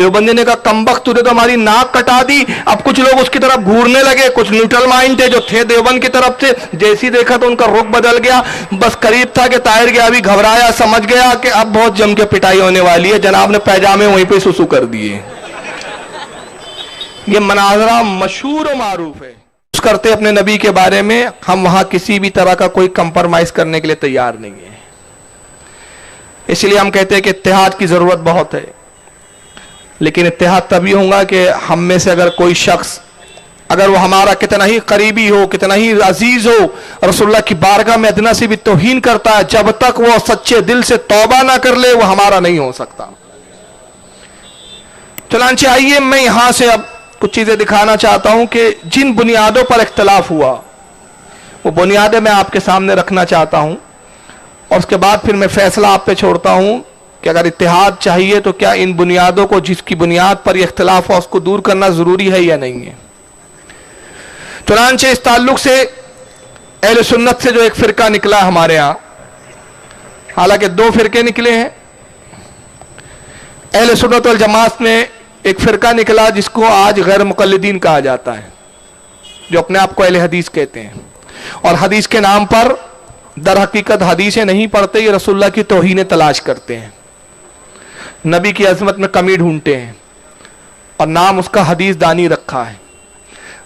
دیوبندی نے کہا کمبخت تو نے تو ہماری ناک کٹا دی. اب کچھ لوگ اس کی طرف گھورنے لگے, کچھ نیوٹرل مائنڈ تھے جو تھے دیوبند کی طرف سے, جیسی دیکھا تو ان کا رخ بدل گیا. بس قریب تھا کہ طاہر گیا بھی گھبرایا, سمجھ گیا کہ اب بہت جم کے پٹائی ہونے والی ہے. جناب نے پیجامے وہیں پہ سسو کر دیے. یہ مناظرہ مشہور و معروف ہے. کرتے اپنے نبی کے بارے میں, ہم وہاں کسی بھی طرح کا کوئی کمپرمائز کرنے کے لیے تیار نہیں ہے. اس لیے ہم کہتے ہیں کہ اتحاد کی ضرورت بہت ہے, لیکن اتحاد تبھی ہوگا کہ ہم میں سے اگر کوئی شخص, اگر وہ ہمارا کتنا ہی قریبی ہو, کتنا ہی عزیز ہو, رسول اللہ کی بارگاہ میں ادنا سے بھی توہین کرتا ہے, جب تک وہ سچے دل سے توبہ نہ کر لے وہ ہمارا نہیں ہو سکتا. چنانچہ آئیے میں یہاں سے اب کچھ چیزیں دکھانا چاہتا ہوں کہ جن بنیادوں پر اختلاف ہوا وہ بنیادیں میں آپ کے سامنے رکھنا چاہتا ہوں, اور اس کے بعد پھر میں فیصلہ آپ پہ چھوڑتا ہوں کہ اگر اتحاد چاہیے تو کیا ان بنیادوں کو, جس کی بنیاد پر یہ اختلاف ہو, اس کو دور کرنا ضروری ہے یا نہیں ہے. چنانچہ اس تعلق سے اہل سنت سے جو ایک فرقہ نکلا ہمارے ہاں, حالانکہ دو فرقے نکلے ہیں, اہل سنت والجماعت میں ایک فرقہ نکلا جس کو آج غیر مقلدین کہا جاتا ہے, جو اپنے آپ کو اہل حدیث کہتے ہیں, اور حدیث کے نام پر در حقیقت حدیثیں نہیں پڑھتے, یہ رسول اللہ کی توہین تلاش کرتے ہیں, نبی کی عظمت میں کمی ڈھونڈتے ہیں, اور نام اس کا حدیث دانی رکھا ہے.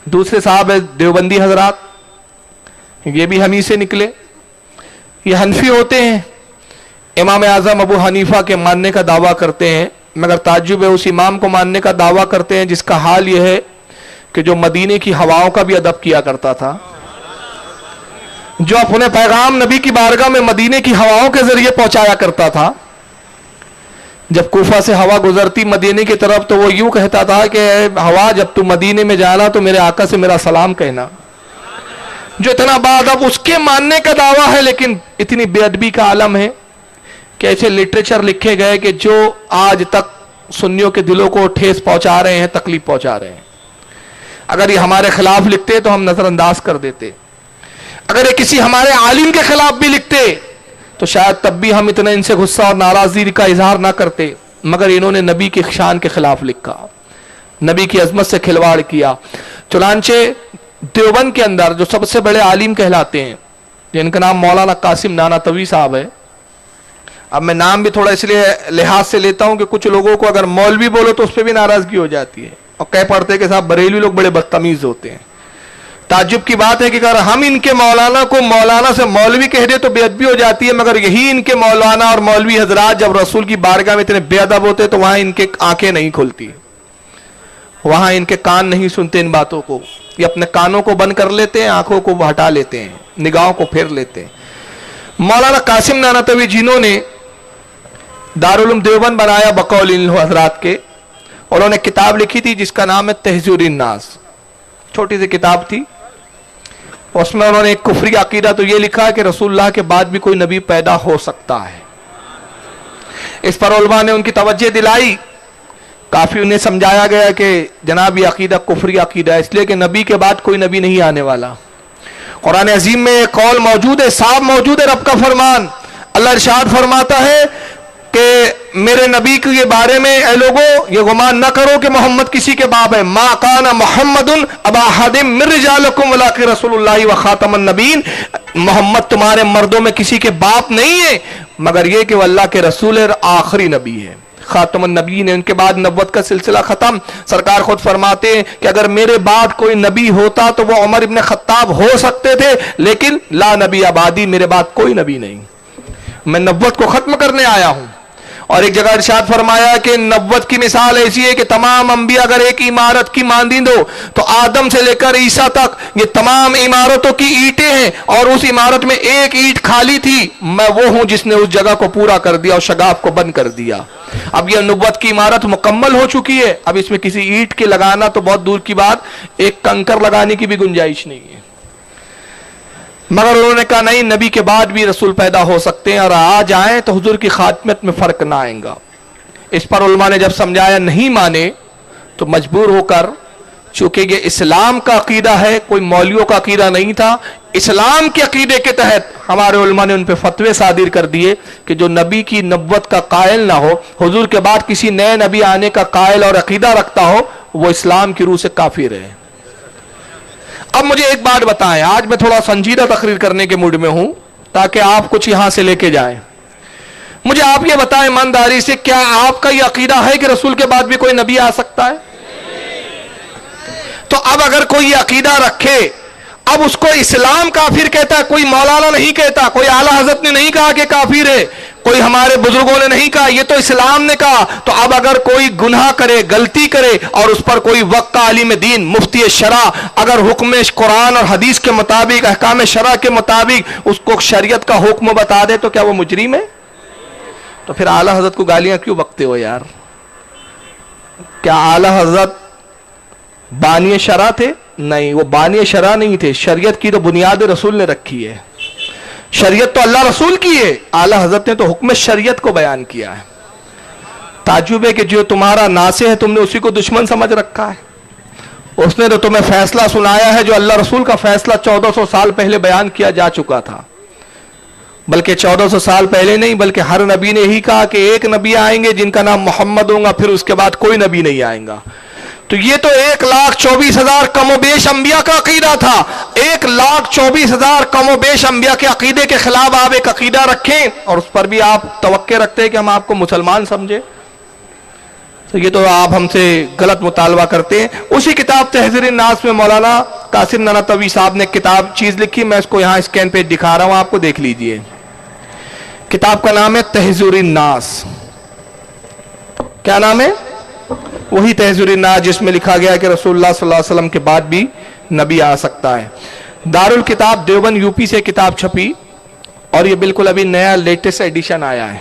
دوسرے صاحب دیوبندی حضرات, یہ بھی ہمیں سے نکلے, یہ حنفی ہوتے ہیں, امام اعظم ابو حنیفہ کے ماننے کا دعویٰ کرتے ہیں, مگر تعجب ہے اس امام کو ماننے کا دعویٰ کرتے ہیں جس کا حال یہ ہے کہ جو مدینے کی ہواؤں کا بھی ادب کیا کرتا تھا, جو اپنے پیغام نبی کی بارگاہ میں مدینے کی ہواؤں کے ذریعے پہنچایا کرتا تھا. جب کوفہ سے ہوا گزرتی مدینے کی طرف تو وہ یوں کہتا تھا کہ ہوا جب تو مدینے میں جانا تو میرے آقا سے میرا سلام کہنا. جو اتنا بعد اب اس کے ماننے کا دعویٰ ہے, لیکن اتنی بے ادبی کا عالم ہے کہ ایسے لٹریچر لکھے گئے کہ جو آج تک سنیوں کے دلوں کو ٹھیس پہنچا رہے ہیں, تکلیف پہنچا رہے ہیں. اگر یہ ہمارے خلاف لکھتے تو ہم نظر انداز کر دیتے, اگر یہ کسی ہمارے عالم کے خلاف بھی لکھتے تو شاید تب بھی ہم اتنا ان سے غصہ اور ناراضگی کا اظہار نہ کرتے, مگر انہوں نے نبی کی شان کے خلاف لکھا, نبی کی عظمت سے کھلواڑ کیا. چنانچہ دیوبند کے اندر جو سب سے بڑے عالم کہلاتے ہیں, جن کا نام مولانا قاسم نانوتوی صاحب ہے, اب میں نام بھی تھوڑا اس لیے لحاظ سے لیتا ہوں کہ کچھ لوگوں کو اگر مولوی بولو تو اس پہ بھی ناراضگی ہو جاتی ہے, اور کہہ پڑتے کہ صاحب بریلوی لوگ بڑے بدتمیز ہوتے ہیں. تعجب کی بات ہے کہ اگر ہم ان کے مولانا کو مولانا سے مولوی کہہ دے تو بے ادبی ہو جاتی ہے, مگر یہی ان کے مولانا اور مولوی حضرات جب رسول کی بارگاہ میں اتنے بے ادب ہوتے تو وہاں ان کے آنکھیں نہیں کھلتی, وہاں ان کے کان نہیں سنتے ان باتوں کو, یہ اپنے کانوں کو بند کر لیتے ہیں, آنکھوں کو ہٹا لیتے ہیں, نگاہوں کو پھیر لیتے ہیں. مولانا قاسم نانوتوی جنہوں نے دارالعلوم دیوبند بنایا بقول ان حضرات کے, انہوں نے کتاب لکھی تھی جس کا نام ہے تہذیب الناس, چھوٹی سی کتاب تھی. اس میں انہوں نے ایک کفری عقیدہ تو یہ لکھا کہ رسول اللہ کے بعد بھی کوئی نبی پیدا ہو سکتا ہے. اس پر علماء نے ان کی توجہ دلائی, کافی انہیں سمجھایا گیا کہ جناب یہ عقیدہ کفری عقیدہ ہے, اس لیے کہ نبی کے بعد کوئی نبی نہیں آنے والا. قرآن عظیم میں ایک قول موجود ہے, صاحب موجود ہے, رب کا فرمان. اللہ ارشاد فرماتا ہے کہ میرے نبی کے بارے میں اے لوگوں یہ گمان نہ کرو کہ محمد کسی کے باپ ہے, ما کان محمد ابا احد من رجالکم ولکن رسول اللہ و خاتم النبیین, محمد تمہارے مردوں میں کسی کے باپ نہیں ہے مگر یہ کہ وہ اللہ کے رسول اور آخری نبی ہے, خاتم النبیین. ان کے بعد نبوت کا سلسلہ ختم. سرکار خود فرماتے ہیں کہ اگر میرے بعد کوئی نبی ہوتا تو وہ عمر ابن خطاب ہو سکتے تھے, لیکن لا نبی آبادی, میرے بعد کوئی نبی نہیں, میں نبوت کو ختم کرنے آیا ہوں. اور ایک جگہ ارشاد فرمایا کہ نبوت کی مثال ایسی ہے کہ تمام انبیاء اگر ایک عمارت کی مانند ہو تو آدم سے لے کر عیسیٰ تک یہ تمام عمارتوں کی اینٹیں ہیں, اور اس عمارت میں ایک اینٹ خالی تھی, میں وہ ہوں جس نے اس جگہ کو پورا کر دیا اور شگاف کو بند کر دیا. اب یہ نبوت کی عمارت مکمل ہو چکی ہے, اب اس میں کسی اینٹ کے لگانا تو بہت دور کی بات, ایک کنکر لگانے کی بھی گنجائش نہیں ہے. مگر انہوں نے کہا نہیں, نبی کے بعد بھی رسول پیدا ہو سکتے ہیں, اور آج آئیں تو حضور کی خاتمیت میں فرق نہ آئے گا. اس پر علماء نے جب سمجھایا نہیں مانے تو مجبور ہو کر, چونکہ یہ اسلام کا عقیدہ ہے, کوئی مولویوں کا عقیدہ نہیں تھا, اسلام کے عقیدے کے تحت ہمارے علماء نے ان پہ فتوے صادر کر دیے کہ جو نبی کی نبوت کا قائل نہ ہو، حضور کے بعد کسی نئے نبی آنے کا قائل اور عقیدہ رکھتا ہو، وہ اسلام کی روح سے کافر ہے۔ اب مجھے ایک بات بتائیں، آج میں تھوڑا سنجیدہ تقریر کرنے کے موڈ میں ہوں تاکہ آپ کچھ یہاں سے لے کے جائیں۔ مجھے آپ یہ بتائیں ایمانداری سے، کیا آپ کا یہ عقیدہ ہے کہ رسول کے بعد بھی کوئی نبی آ سکتا ہے؟ تو اب اگر کوئی یہ عقیدہ رکھے، اب اس کو اسلام کافر کہتا ہے، کوئی مولانا نہیں کہتا، کوئی اعلیٰ حضرت نے نہیں کہا کہ کافر ہے، کوئی ہمارے بزرگوں نے نہیں کہا، یہ تو اسلام نے کہا۔ تو اب اگر کوئی گناہ کرے، غلطی کرے، اور اس پر کوئی وقت کا عالم دین، مفتی شرع، اگر حکم قرآن اور حدیث کے مطابق، احکام شرع کے مطابق اس کو شریعت کا حکم بتا دے، تو کیا وہ مجرم ہے؟ تو پھر اعلیٰ حضرت کو گالیاں کیوں بکتے ہو یار؟ کیا اعلیٰ حضرت بانی شرع تھے؟ نہیں، وہ بانی شرع نہیں تھے، شریعت کی تو بنیاد رسول نے رکھی ہے، شریعت تو اللہ رسول کی ہے، اعلیٰ حضرت نے تو حکم شریعت کو بیان کیا ہے۔ تعجب ہے کہ جو تمہارا ناصح ہے تم نے اسی کو دشمن سمجھ رکھا ہے، اس نے تو تمہیں فیصلہ سنایا ہے جو اللہ رسول کا فیصلہ 1400 سال پہلے بیان کیا جا چکا تھا، بلکہ 1400 سال پہلے نہیں، بلکہ ہر نبی نے یہی کہا کہ ایک نبی آئیں گے جن کا نام محمد ہوگا، پھر اس کے بعد کوئی نبی نہیں آئیں گا۔ تو یہ تو 1,24,000 کم و بیش انبیاء کا عقیدہ تھا، 1,24,000 کم و بیش انبیاء کے عقیدے کے خلاف آپ ایک عقیدہ رکھیں اور اس پر بھی آپ توقع رکھتے ہیں کہ ہم آپ کو مسلمان سمجھیں، تو یہ تو آپ ہم سے غلط مطالبہ کرتے ہیں۔ اسی کتاب تحذیر الناس میں مولانا قاسم نانوتوی صاحب نے کتاب چیز لکھی، میں اس کو یہاں اسکین پہ دکھا رہا ہوں، آپ کو دیکھ لیجئے۔ کتاب کا نام ہے تحذیر الناس۔ کیا نام ہے؟ وہی تحذیر الناس جس میں لکھا گیا کہ رسول اللہ صلی اللہ علیہ وسلم کے بعد بھی نبی آ سکتا ہے۔ دارالکتاب دیوبند یوپی سے کتاب چھپی اور یہ بالکل ابھی نیا لیٹسٹ ایڈیشن آیا ہے۔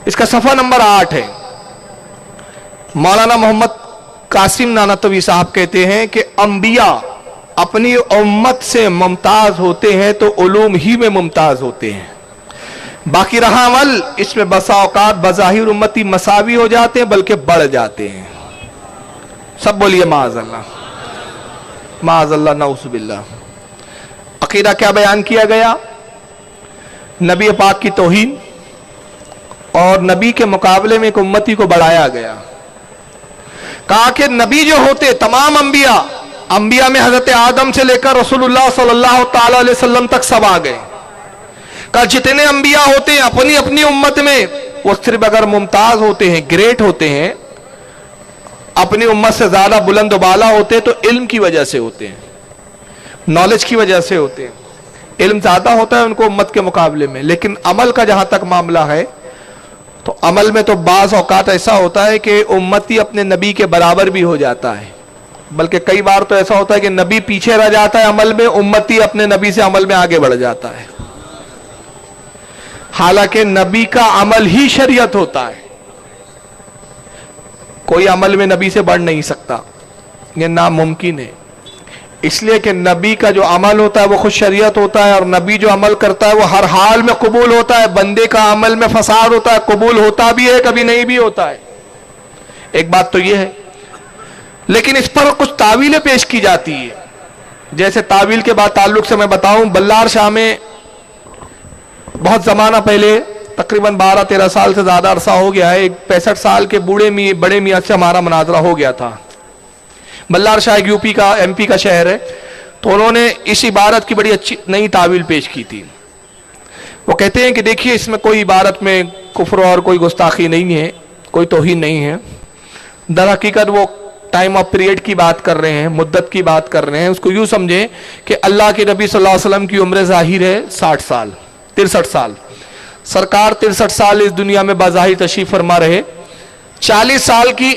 اس کا صفحہ نمبر 8 ہے۔ مولانا محمد قاسم نانوتوی صاحب کہتے ہیں کہ انبیاء اپنی امت سے ممتاز ہوتے ہیں تو علوم ہی میں ممتاز ہوتے ہیں، باقی رہا عمل اس میں بسا اوقات بظاہر امتی مساوی ہو جاتے ہیں بلکہ بڑھ جاتے ہیں۔ سب بولیے معاذ اللہ، معاذ اللہ، نعوذ باللہ۔ عقیدہ کیا بیان کیا گیا؟ نبی پاک کی توہین، اور نبی کے مقابلے میں ایک امتی کو بڑھایا گیا۔ کہا کہ نبی جو ہوتے تمام انبیاء میں حضرت آدم سے لے کر رسول اللہ صلی اللہ تعالی علیہ وسلم تک سب آ گئے۔ کہ جتنے انبیاء ہوتے ہیں اپنی اپنی امت میں، وہ صرف اگر ممتاز ہوتے ہیں، گریٹ ہوتے ہیں، اپنی امت سے زیادہ بلند و بالا ہوتے ہیں تو علم کی وجہ سے ہوتے ہیں، نالج کی وجہ سے ہوتے ہیں۔ علم زیادہ ہوتا ہے ان کو امت کے مقابلے میں، لیکن عمل کا جہاں تک معاملہ ہے تو عمل میں تو بعض اوقات ایسا ہوتا ہے کہ امتی اپنے نبی کے برابر بھی ہو جاتا ہے، بلکہ کئی بار تو ایسا ہوتا ہے کہ نبی پیچھے رہ جاتا ہے عمل میں، امتی اپنے نبی سے عمل میں آگے بڑھ جاتا ہے، حالانکہ نبی کا عمل ہی شریعت ہوتا ہے۔ کوئی عمل میں نبی سے بڑھ نہیں سکتا، یہ ناممکن ہے، اس لیے کہ نبی کا جو عمل ہوتا ہے وہ خود شریعت ہوتا ہے، اور نبی جو عمل کرتا ہے وہ ہر حال میں قبول ہوتا ہے۔ بندے کا عمل میں فساد ہوتا ہے، قبول ہوتا بھی ہے، کبھی نہیں بھی ہوتا ہے۔ ایک بات تو یہ ہے، لیکن اس پر کچھ تعویلیں پیش کی جاتی ہے۔ جیسے تعویل کے بعد تعلق سے میں بتاؤں، بلار شاہ میں بہت زمانہ پہلے، تقریباً 12-13 سال سے زیادہ عرصہ ہو گیا ہے، ایک 65 سال کے بڑے میاں سے ہمارا مناظرہ ہو گیا تھا۔ بلار شاہ یوپی کا، ایم پی کا شہر ہے، تو انہوں نے اس عبارت کی بڑی اچھی نئی تعویل پیش کی تھی۔ وہ کہتے ہیں کہ دیکھیے اس میں کوئی عبارت میں کفر اور کوئی گستاخی نہیں ہے، کوئی توہین نہیں ہے، در حقیقت وہ ٹائم آف پیریڈ کی بات کر رہے ہیں، مدت کی بات کر رہے ہیں۔ اس کو یوں سمجھیں کہ اللہ کے نبی صلی اللہ علیہ وسلم کی عمر ظاہر ہے 60 سال، 63 سال، سرکار 63 سال اس دنیا میں بظاہر تشریف فرما رہے، 40 سال کی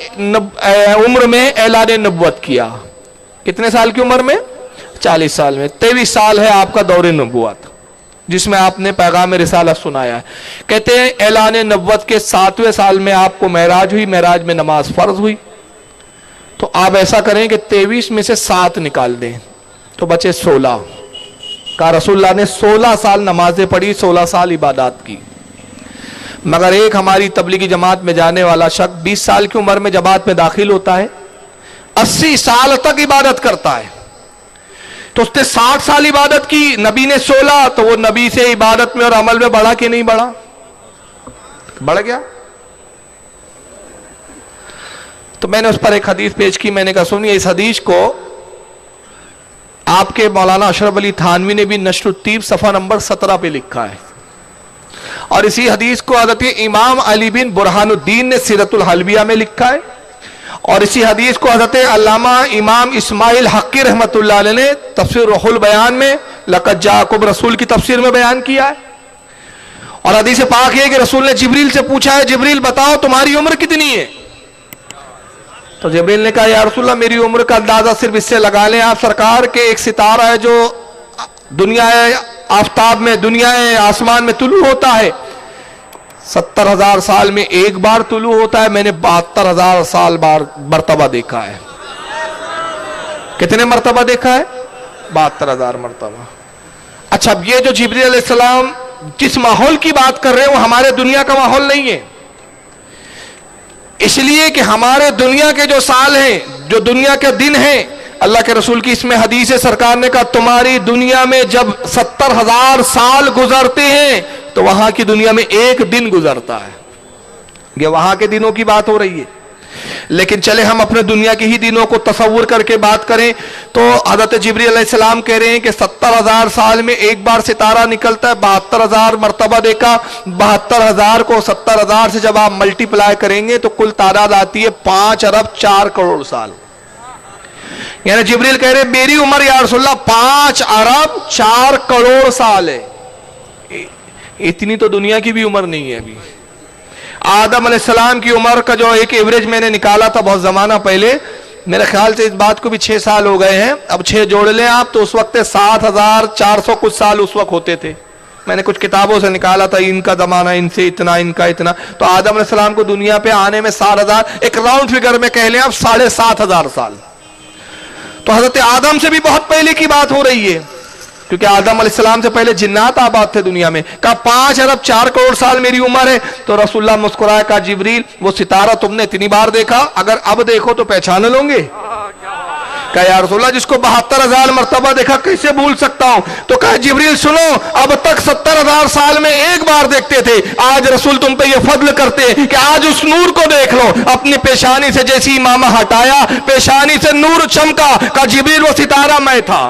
عمر میں اعلان نبوت کیا۔ کتنے سال کی عمر میں؟ 40 سال میں۔ 23 سال ہے آپ کا دور نبوت جس میں آپ نے پیغام رسالت سنایا ہے۔ کہتے ہیں اعلان نبوت کے 7ویں سال میں آپ کو معراج ہوئی، معراج میں نماز فرض ہوئی۔ تو آپ ایسا کریں کہ 23 میں سے 7 نکال دیں تو بچے 16۔ کہا رسول اللہ نے 16 سال نمازیں پڑھی، 16 سال عبادات کی۔ مگر ایک ہماری تبلیغی جماعت میں جانے والا شخص 20 سال کی عمر میں جماعت میں داخل ہوتا ہے، 80 سال تک عبادت کرتا ہے، تو اس نے 60 سال عبادت کی، نبی نے 16، تو وہ نبی سے عبادت میں اور عمل میں بڑھا کہ نہیں بڑھا؟ بڑھ گیا۔ تو میں نے اس پر ایک حدیث پیش کی، میں نے کہا سنیے، اس حدیث کو آپ کے مولانا اشرف علی تھانوی نے بھی نشر الطیب صفحہ نمبر 17 پہ لکھا ہے، اور اسی حدیث کو حضرت امام علی بن برہان الدین نے سیرت الحلبیہ میں لکھا ہے، اور اسی حدیث کو حضرت علامہ امام اسماعیل حقی رحمت اللہ علیہ نے تفسیر روح البیان میں لقد جاءکم رسول کی تفسیر میں بیان کیا ہے۔ اور حدیث پاک یہ کہ رسول نے جبریل سے پوچھا ہے، جبریل بتاؤ تمہاری عمر کتنی ہے؟ تو جبریل نے کہا یا رسول اللہ میری عمر کا اندازہ صرف اس سے لگا لیں آپ سرکار کے ایک ستارہ ہے جو دنیا آفتاب میں، دنیا آسمان میں طلوع ہوتا ہے، 70,000 سال میں ایک بار طلوع ہوتا ہے، میں نے 72,000 سال مرتبہ دیکھا ہے۔ کتنے مرتبہ دیکھا ہے؟ 72,000 مرتبہ۔ اچھا، اب یہ جو جبریل علیہ السلام جس ماحول کی بات کر رہے ہیں وہ ہمارے دنیا کا ماحول نہیں ہے، اس لیے کہ ہمارے دنیا کے جو سال ہیں، جو دنیا کے دن ہیں، اللہ کے رسول کی اس میں حدیث ہے، سرکار نے کہا تمہاری دنیا میں جب 70,000 سال گزرتے ہیں تو وہاں کی دنیا میں ایک دن گزرتا ہے۔ یہ وہاں کے دنوں کی بات ہو رہی ہے، لیکن چلے ہم اپنے دنیا کے ہی دنوں کو تصور کر کے بات کریں تو حضرت جبریل علیہ السلام کہہ رہے ہیں کہ 70,000 سال میں ایک بار ستارہ نکلتا ہے، 72,000 مرتبہ دیکھا، 72,000 کو 70,000 سے جب آپ ملٹی پلائی کریں گے تو کل تعداد آتی ہے 5 ارب 4 کروڑ سال۔ یعنی جبریل کہہ رہے ہیں میری عمر یا رسول اللہ 5 ارب 4 کروڑ سال ہے۔ اتنی تو دنیا کی بھی عمر نہیں ہے ابھی۔ آدم علیہ السلام کی عمر کا جو ایک ایوریج میں نے نکالا تھا بہت زمانہ پہلے، میرے خیال سے اس بات کو بھی 6 سال ہو گئے ہیں، اب 6 جوڑ لیں آپ تو اس وقت 7,400 کچھ سال اس وقت ہوتے تھے۔ میں نے کچھ کتابوں سے نکالا تھا ان کا زمانہ ان سے اتنا، ان کا اتنا، تو آدم علیہ السلام کو دنیا پہ آنے میں 7,000، ایک راؤنڈ فگر میں کہہ لیں اب 7,500 سال۔ تو حضرت آدم سے بھی بہت پہلے کی بات ہو رہی ہے، کیونکہ آدم علیہ السلام سے پہلے جنات آباد تھے دنیا میں۔ کہا 5 ارب 4 کروڑ سال میری عمر ہے، تو رسول اللہ مسکرائے، کہا جبریل وہ ستارہ تم نے اتنی بار دیکھا، اگر اب دیکھو تو پہچان لوں گے؟ کہا یا رسول اللہ جس کو 72,000 مرتبہ دیکھا کیسے بھول سکتا ہوں؟ تو کہا جبریل سنو، اب تک 70,000 سال میں ایک بار دیکھتے تھے، آج رسول تم پہ یہ فضل کرتے ہیں کہ آج اس نور کو دیکھ لو۔ اپنی پیشانی سے جیسی امامہ ہٹایا، پیشانی سے نور چمکا، کہا جبریل وہ ستارہ میں تھا۔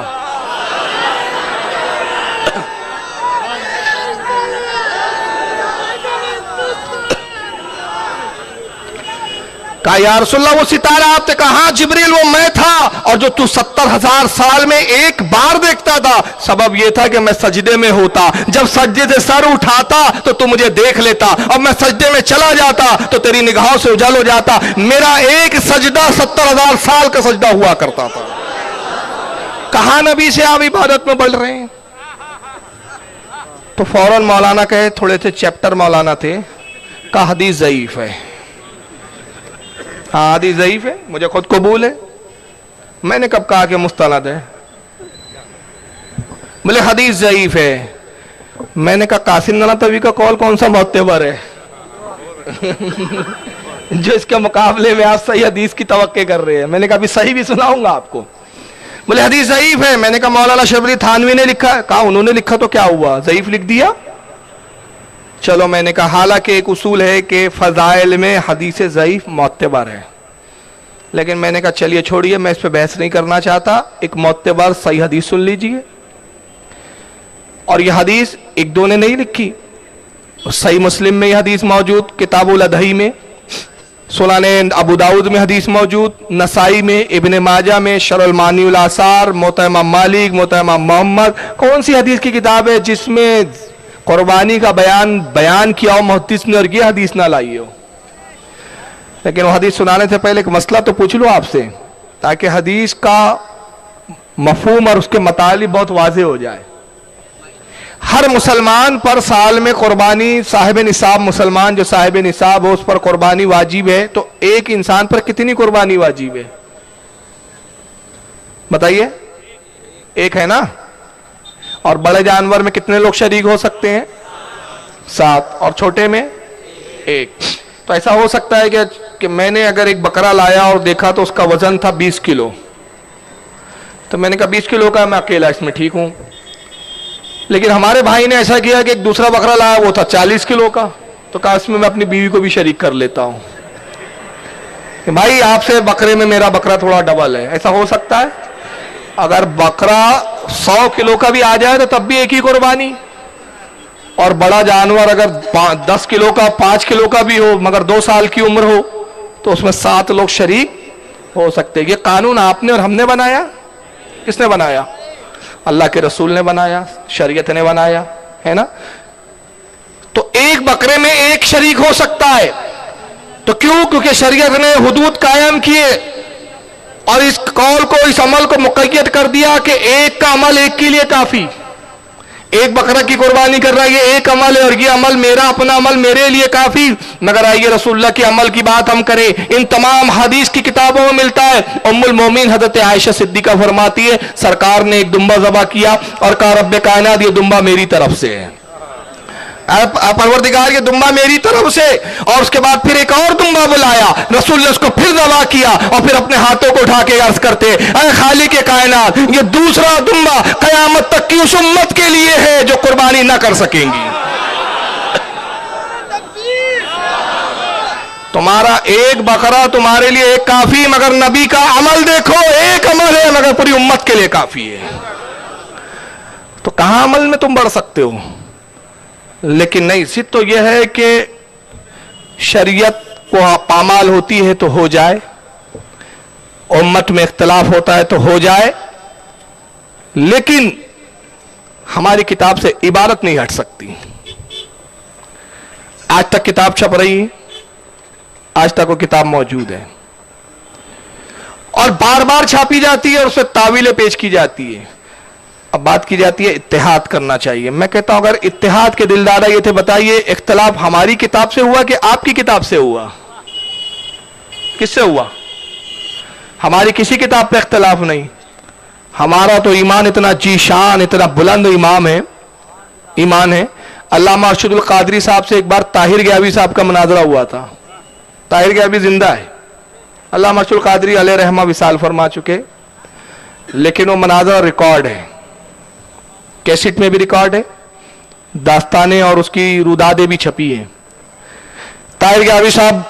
کہا یا رسول اللہ وہ ستارہ آپ نے کہا جبریل وہ میں تھا، اور جو تو 70,000 سال میں ایک بار دیکھتا تھا، سبب یہ تھا کہ میں سجدے میں ہوتا، جب سجدے سے سر اٹھاتا تو تو مجھے دیکھ لیتا، اور میں سجدے میں چلا جاتا تو تیری نگاہوں سے اجل ہو جاتا۔ میرا ایک سجدہ 70,000 سال کا سجدہ ہوا کرتا تھا۔ کہاں نبی سے آپ عبادت میں بڑھ رہے ہیں؟ تو فوراً مولانا کہے، تھوڑے سے چیپٹر مولانا تھے، کہا حدیث ضعیف ہے۔ ہاں حدیث ضعیف ہے، مجھے خود قبول ہے۔ میں نے کب کہا کہ مستند ہے؟ بولے حدیث ضعیف ہے۔ میں نے کہا قاسم نانوتوی کا قول کون سا معتبر ہے جو اس کے مقابلے میں آپ صحیح حدیث کی توقع کر رہے ہیں؟ میں نے کہا ابھی صحیح بھی سناؤں گا آپ کو۔ بولے حدیث ضعیف ہے۔ میں نے کہا مولانا اشرف علی تھانوی نے لکھا ہے۔ کہا انہوں نے لکھا تو کیا ہوا، ضعیف لکھ دیا؟ چلو میں نے کہا حالانکہ ایک اصول ہے کہ فضائل میں حدیث ضعیف معتبر ہے، لیکن میں نے کہا چلیے چھوڑیے، میں اس پہ بحث نہیں کرنا چاہتا، ایک معتبر صحیح حدیث سن لیجئے۔ اور یہ حدیث ایک دو نے نہیں لکھی، صحیح مسلم میں یہ حدیث موجود، کتاب الادہی میں، سنن ابو داؤد میں حدیث موجود، نسائی میں، ابن ماجہ میں، شرح المعانی الاثار، موطا امام مالک، موطا امام محمد۔ کون سی حدیث کی کتاب ہے جس میں قربانی کا بیان کیا ہو محدث نے اور یہ حدیث نہ لائی ہو؟ لیکن وہ حدیث سنانے سے پہلے ایک مسئلہ تو پوچھ لو آپ سے، تاکہ حدیث کا مفہوم اور اس کے مطالب بہت واضح ہو جائے۔ ہر مسلمان پر سال میں قربانی، صاحب نصاب مسلمان جو صاحب نصاب ہو اس پر قربانی واجب ہے، تو ایک انسان پر کتنی قربانی واجب ہے بتائیے؟ ایک ہے نا؟ اور بڑے جانور میں کتنے لوگ شریک ہو سکتے ہیں؟ 7، اور چھوٹے میں 1۔ تو ایسا ہو سکتا ہے کہ میں نے اگر ایک بکرا لایا اور دیکھا تو اس کا وزن تھا 20 کلو، تو میں نے کہا 20 کلو کا، میں اکیلا اس میں ٹھیک ہوں. لیکن ہمارے بھائی نے ایسا کیا کہ ایک دوسرا بکرا لایا، وہ تھا 40 کلو کا. تو کہا اس میں اپنی بیوی کو بھی شریک کر لیتا ہوں کہ بھائی آپ سے بکرے میں میرا بکرا تھوڑا ڈبل ہے. ایسا ہو سکتا ہے؟ اگر بکرا 100 کلو کا بھی آ جائے تو تب بھی ایک ہی قربانی، اور بڑا جانور اگر 10 کلو کا 5 کلو کا بھی ہو مگر 2 سال کی عمر ہو تو اس میں 7 لوگ شریک ہو سکتے. یہ قانون آپ نے اور ہم نے بنایا؟ کس نے بنایا؟ اللہ کے رسول نے بنایا، شریعت نے بنایا ہے نا. تو ایک بکرے میں ایک شریک ہو سکتا ہے. تو کیوں؟ کیونکہ شریعت نے حدود قائم کیے اور اس قول کو، اس عمل کو مقید کر دیا کہ ایک کا عمل ایک کے لیے کافی. ایک بکرا کی قربانی کر رہا ہے، یہ ایک عمل ہے اور یہ عمل میرا، اپنا عمل میرے لیے کافی. مگر آئیے رسول اللہ کے عمل کی بات ہم کریں. ان تمام حدیث کی کتابوں میں ملتا ہے. ام المومنین حضرت عائشہ صدیقہ فرماتی ہے سرکار نے ایک دمبا ذبح کیا اور کہا رب کائنات یہ دمبا میری طرف سے ہے، پروردگار یہ دمبا میری طرف سے. اور اس کے بعد پھر ایک اور دمبا بلایا، رسول نے اس کو پھر ذبح کیا اور پھر اپنے ہاتھوں کو اٹھا کے عرض کرتے اے خالق کائنات یہ دوسرا دمبا قیامت تک کی اس امت کے لیے ہے جو قربانی نہ کر سکیں گی. تمہارا ایک بکرا تمہارے لیے ایک کافی، مگر نبی کا عمل دیکھو، ایک عمل ہے مگر پوری امت کے لیے کافی ہے. تو کہاں عمل میں تم بڑھ سکتے ہو؟ لیکن نہیں، ضد تو یہ ہے کہ شریعت کو پامال ہوتی ہے تو ہو جائے، امت میں اختلاف ہوتا ہے تو ہو جائے، لیکن ہماری کتاب سے عبارت نہیں ہٹ سکتی. آج تک کتاب چھپ رہی ہے، آج تک وہ کتاب موجود ہے اور بار بار چھاپی جاتی ہے اور اس سے تعویلیں پیش کی جاتی ہے. اب بات کی جاتی ہے اتحاد کرنا چاہیے. میں کہتا ہوں اگر اتحاد کے دلدارہ یہ تھے، بتائیے اختلاف ہماری کتاب سے ہوا کہ آپ کی کتاب سے ہوا؟ کس سے ہوا؟ ہماری کسی کتاب پہ اختلاف نہیں. ہمارا تو ایمان اتنا جی شان، اتنا بلند ایمان ہے. علامہ ارشد القادری صاحب سے ایک بار طاہر گیاوی صاحب کا مناظرہ ہوا تھا. طاہر گیاوی زندہ ہے، علامہ ارشد القادری علیہ رحمہ وصال فرما چکے، لیکن وہ مناظرہ ریکارڈ ہے، کیسٹ میں بھی ریکارڈ ہے، داستانیں اور اس کی رودادیں بھی چھپی ہیں. طاہر گیاوی صاحب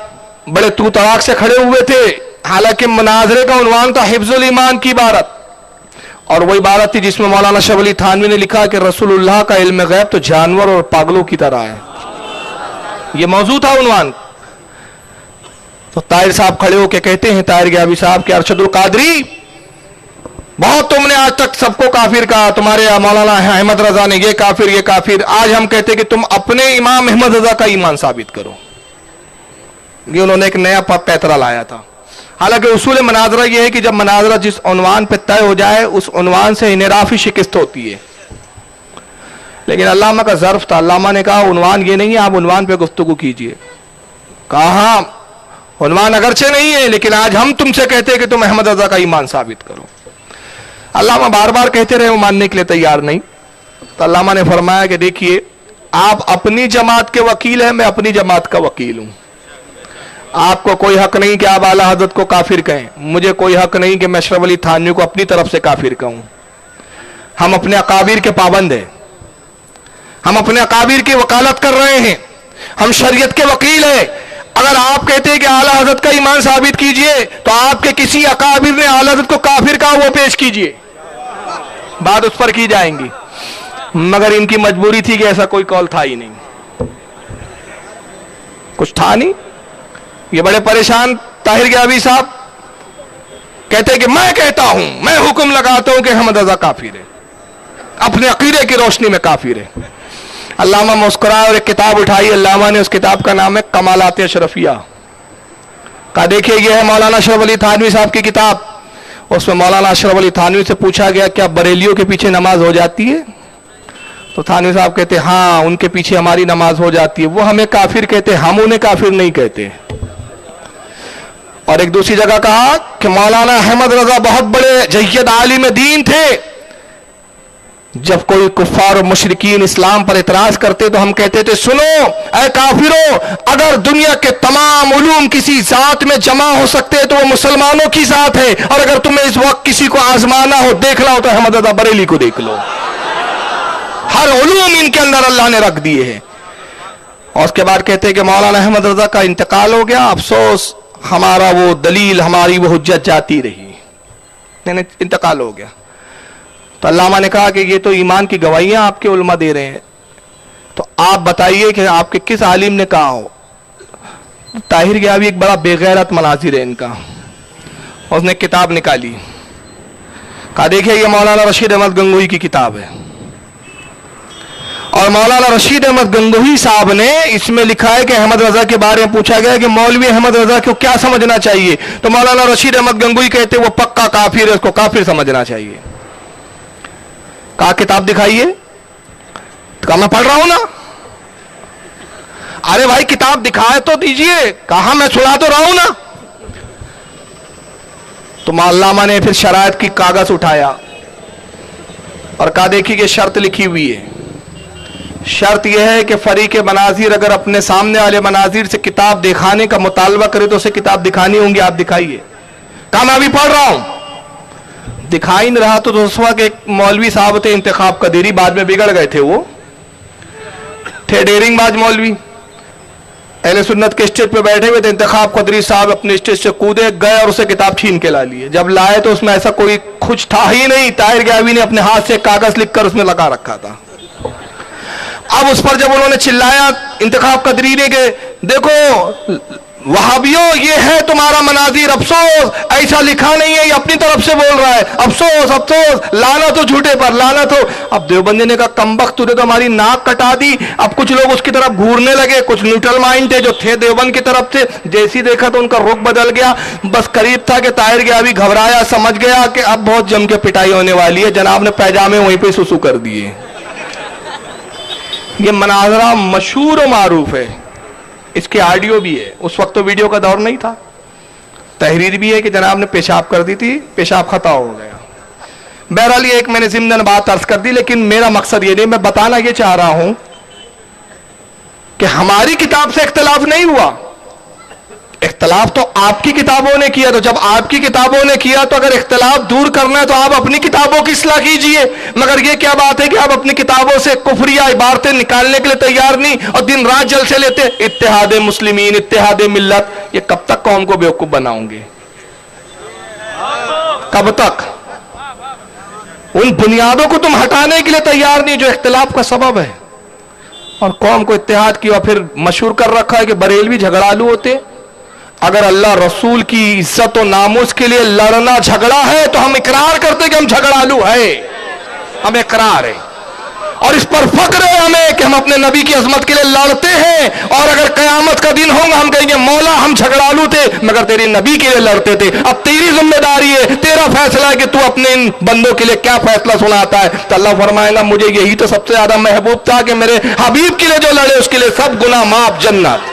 بڑے تو تڑاک سے کھڑے ہوئے تھے، حالانکہ مناظرے کا عنوان تھا حفظ الایمان کی عبارت، اور وہ عبارت تھی جس میں مولانا اشرف علی تھانوی نے لکھا کہ رسول اللہ کا علم غیب تو جانور اور پاگلوں کی طرح ہے. یہ موضوع تھا عنوان. تو طاہر صاحب کھڑے ہو کے کہتے ہیں طاہر گیاوی صاحب کہ ارشد القادری بہت تم نے آج تک سب کو کافر کہا، تمہارے مولانا احمد رضا نے یہ کافر، آج ہم کہتے کہ تم اپنے امام احمد رضا کا ایمان ثابت کرو. یہ انہوں نے ایک نیا پیترا لایا تھا. حالانکہ اصول مناظرہ یہ ہے کہ جب مناظرہ جس عنوان پہ طے ہو جائے اس عنوان سے انحرافی شکست ہوتی ہے. لیکن علامہ کا ظرف تھا، علامہ نے کہا عنوان یہ نہیں ہے، آپ عنوان پہ گفتگو کیجئے. کہا عنوان اگرچہ نہیں ہے لیکن آج ہم تم سے کہتے ہیں کہ تم احمد رضا کا ایمان ثابت کرو. علامہ بار بار کہتے رہے وہ ماننے کے لیے تیار نہیں. تو علامہ نے فرمایا کہ دیکھیے آپ اپنی جماعت کے وکیل ہیں، میں اپنی جماعت کا وکیل ہوں. آپ کو کوئی حق نہیں کہ آپ اعلیٰ حضرت کو کافر کہیں، مجھے کوئی حق نہیں کہ میں اشرف علی تھانوی کو اپنی طرف سے کافر کہوں. ہم اپنے اکابر کے پابند ہیں، ہم اپنے اکابر کی وکالت کر رہے ہیں، ہم شریعت کے وکیل ہیں. اگر آپ کہتے ہیں کہ اعلیٰ حضرت کا ایمان ثابت کیجئے تو آپ کے کسی اکابر نے اعلیٰ حضرت کو کافر کہا وہ پیش کیجئے، بات اس پر کی جائیں گی. مگر ان کی مجبوری تھی کہ ایسا کوئی قول تھا ہی نہیں، کچھ تھا نہیں. یہ بڑے پریشان طاہر گیاوی صاحب کہتے کہ میں کہتا ہوں، میں حکم لگاتا ہوں کہ احمد رضا کافر ہے، اپنے عقیدے کی روشنی میں کافر ہے. علامہ مسکرائے اور ایک کتاب اٹھائی. علامہ نے اس کتاب کا نام ہے کمالات اشرفیہ. کہا دیکھیے یہ ہے مولانا اشرف علی تھانوی صاحب کی کتاب. اس میں مولانا اشرف علی تھانوی سے پوچھا گیا کیا بریلیوں کے پیچھے نماز ہو جاتی ہے؟ تو تھانوی صاحب کہتے ہاں ان کے پیچھے ہماری نماز ہو جاتی ہے، وہ ہمیں کافر کہتے، ہم انہیں کافر نہیں کہتے. اور ایک دوسری جگہ کہا کہ مولانا احمد رضا بہت بڑے جید عالم دین تھے، جب کوئی کفار و مشرکین اسلام پر اعتراض کرتے تو ہم کہتے تھے سنو اے کافرو، اگر دنیا کے تمام علوم کسی ذات میں جمع ہو سکتے تو وہ مسلمانوں کی ذات ہے، اور اگر تمہیں اس وقت کسی کو آزمانا ہو، دیکھنا ہو تو احمد رضا بریلی کو دیکھ لو، ہر علوم ان کے اندر اللہ نے رکھ دیے ہیں۔ اور اس کے بعد کہتے ہیں کہ مولانا احمد رضا کا انتقال ہو گیا، افسوس ہمارا وہ دلیل، ہماری وہ حجت جاتی رہی، یعنی انتقال ہو گیا۔ تو علامہ نے کہا کہ یہ تو ایمان کی گواہیاں آپ کے علماء دے رہے ہیں، تو آپ بتائیے کہ آپ کے کس عالم نے کہا ہو؟ طاہر گیاوی ایک بڑا بے غیرت مناظر ہے ان کا، اس نے کتاب نکالی، کہا دیکھیں یہ مولانا رشید احمد گنگوہی کی کتاب ہے، اور مولانا رشید احمد گنگوہی صاحب نے اس میں لکھا ہے کہ احمد رضا کے بارے میں پوچھا گیا کہ مولوی احمد رضا کو کیا سمجھنا چاہیے، تو مولانا رشید احمد گنگوہی کہتے وہ پکا کافر ہے، اس کو کافر سمجھنا چاہیے۔ کہا کتاب دکھائیے، کہا میں پڑھ رہا ہوں نا۔ ارے بھائی کتاب دکھائے تو دیجئے، کہا میں سنا تو رہا ہوں نا۔ تو علامہ نے پھر شرائط کی کاغذ اٹھایا اور کہا دیکھیے کہ شرط لکھی ہوئی ہے، شرط یہ ہے کہ فریق مناظر اگر اپنے سامنے والے مناظر سے کتاب دکھانے کا مطالبہ کرے تو اسے کتاب دکھانی ہوں گی، آپ دکھائیے۔ کہا میں ابھی پڑھ رہا ہوں۔ دکھائی نہیں رہا تو دوسرا کہ ایک مولوی صاحب تھے انتخاب قدیری، بعد میں بگڑ گئے تھے، وہ تھے ڈیرنگ باز مولوی، اہل سنت کے اسٹیج پہ بیٹھے ہوئے تھے، انتخاب قدری صاحب اپنے اسٹیج سے کودے گئے اور اسے کتاب چھین کے لا لیے۔ جب لائے تو اس میں ایسا کوئی کچھ تھا ہی نہیں، طاہر گیاوی نے اپنے ہاتھ سے کاغذ لکھ کر اس میں لگا رکھا تھا۔ اب اس پر جب انہوں نے چلایا انتخاب قدری نے کہ دیکھو وہابیوں یہ ہے تمہارا مناظر، افسوس ایسا لکھا نہیں ہے، یہ اپنی طرف سے بول رہا ہے، افسوس افسوس، لعنت ہو جھوٹے پر، لعنت ہو۔ اب دیوبندی نے کہا کمبخت تو نے تو ہماری ناک کٹا دی۔ اب کچھ لوگ اس کی طرف گھورنے لگے، کچھ نیوٹرل مائنڈ تھے جو تھے دیوبند کی طرف سے، جیسی دیکھا تو ان کا رخ بدل گیا۔ بس قریب تھا کہ طاہر گیاوی گھبرایا، سمجھ گیا کہ اب بہت جم کے پٹائی ہونے والی ہے، جناب نے پیجامے وہیں پہ سسو کر دیے۔ یہ مناظرہ مشہور و معروف ہے، اس کے آڈیو بھی ہے، اس وقت تو ویڈیو کا دور نہیں تھا، تحریر بھی ہے کہ جناب نے پیشاب کر دی تھی، پیشاب خطا ہو گیا۔ بہرحال یہ ایک میں نے ضمناً بات عرض کر دی، لیکن میرا مقصد یہ نہیں، میں بتانا یہ چاہ رہا ہوں کہ ہماری کتاب سے اختلاف نہیں ہوا، اختلاف تو آپ کی کتابوں نے کیا، تو جب آپ کی کتابوں نے کیا تو اگر اختلاف دور کرنا ہے تو آپ اپنی کتابوں کی اصلاح کیجئے۔ مگر یہ کیا بات ہے کہ آپ اپنی کتابوں سے کفریہ عبارتیں نکالنے کے لیے تیار نہیں اور دن رات جلسے لیتے، اتحاد مسلمین، اتحاد ملت، یہ کب تک قوم کو بیوقوف بناؤں گے؟ کب تک؟ ان بنیادوں کو تم ہٹانے کے لیے تیار نہیں جو اختلاف کا سبب ہے، اور قوم کو اتحاد کی، اور پھر مشہور کر رکھا ہے کہ بریلوی جھگڑالو ہوتے۔ اگر اللہ رسول کی عزت و ناموس کے لیے لڑنا جھگڑا ہے تو ہم اقرار کرتے کہ ہم جھگڑالو ہے، ہم اقرار ہے، اور اس پر فخر ہے ہمیں کہ ہم اپنے نبی کی عظمت کے لیے لڑتے ہیں، اور اگر قیامت کا دن ہوگا ہم کہیں گے مولا ہم جھگڑالو تھے مگر تیرے نبی کے لیے لڑتے تھے۔ اب تیری ذمہ داری ہے، تیرا فیصلہ ہے کہ تو اپنے ان بندوں کے لیے کیا فیصلہ سناتا ہے۔ تو اللہ فرمائے گا مجھے یہی تو سب سے زیادہ محبوب تھا کہ میرے حبیب کے لیے جو لڑے اس کے لیے سب گناہ معاف، جنت۔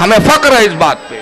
ہمیں فخر ہے اس بات پہ۔